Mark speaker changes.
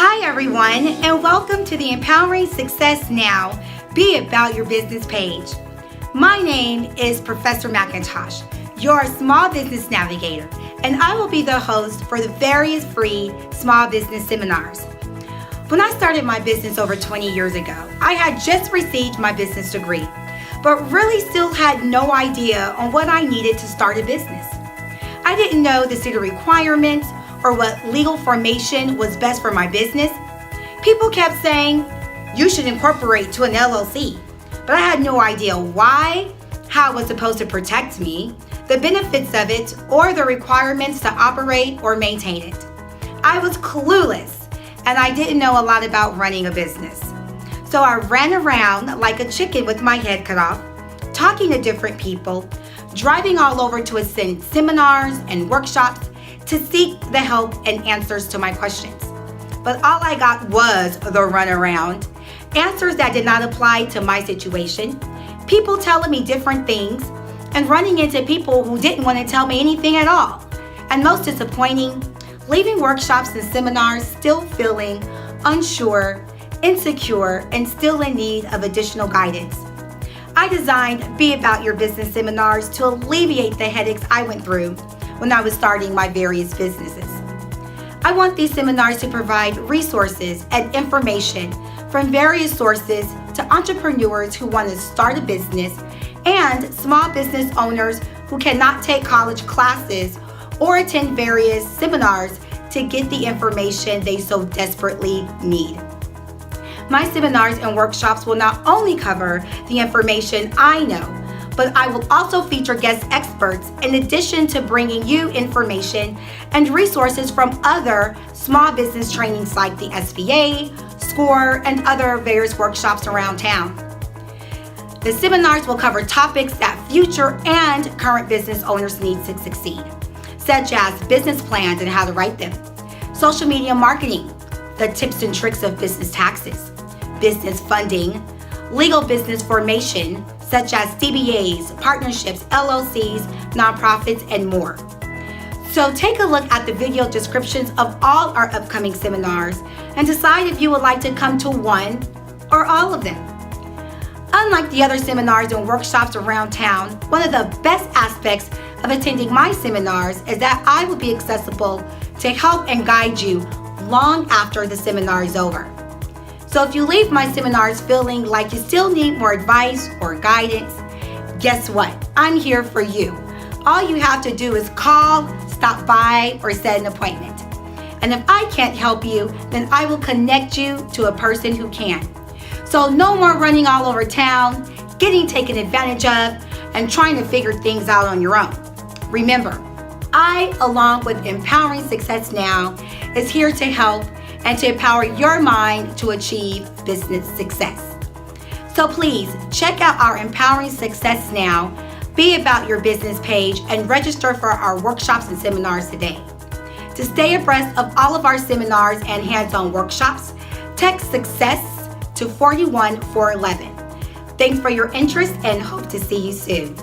Speaker 1: Hi everyone, and welcome to the Empowering Success Now, Be About Your Business page. My name is Professor McIntosh, your small business navigator, and I will be the host for the various free small business seminars. When I started my business over 20 years ago, I had just received my business degree, but really still had no idea on what I needed to start a business. I didn't know the city requirements or what legal formation was best for my business. People kept saying, you should incorporate to an LLC, but I had no idea why, how it was supposed to protect me, the benefits of it, or the requirements to operate or maintain it. I was clueless, and I didn't know a lot about running a business. So I ran around like a chicken with my head cut off, talking to different people, driving all over to attend seminars and workshops to seek the help and answers to my questions. But all I got was the runaround, answers that did not apply to my situation, people telling me different things, and running into people who didn't want to tell me anything at all. And most disappointing, leaving workshops and seminars still feeling unsure, insecure, and still in need of additional guidance. I designed Be About Your Business seminars to alleviate the headaches I went through when I was starting my various businesses. I want these seminars to provide resources and information from various sources to entrepreneurs who want to start a business and small business owners who cannot take college classes or attend various seminars to get the information they so desperately need. My seminars and workshops will not only cover the information I know, but I will also feature guest experts in addition to bringing you information and resources from other small business trainings like the SBA, SCORE, and other various workshops around town. The seminars will cover topics that future and current business owners need to succeed, such as business plans and how to write them, social media marketing, the tips and tricks of business taxes, business funding, legal business formation, such as DBAs, partnerships, LLCs, nonprofits, and more. So take a look at the video descriptions of all our upcoming seminars and decide if you would like to come to one or all of them. Unlike the other seminars and workshops around town, one of the best aspects of attending my seminars is that I will be accessible to help and guide you long after the seminar is over. So if you leave my seminars feeling like you still need more advice or guidance, guess what? I'm here for you. All you have to do is call, stop by, or set an appointment. And if I can't help you, then I will connect you to a person who can. So no more running all over town, getting taken advantage of, and trying to figure things out on your own. Remember, I, along with Empowering Success Now, is here to help and to empower your mind to achieve business success. So please check out our Empowering Success Now, Be About Your Business page and register for our workshops and seminars today. To stay abreast of all of our seminars and hands-on workshops, text SUCCESS to 41411. Thanks for your interest and hope to see you soon.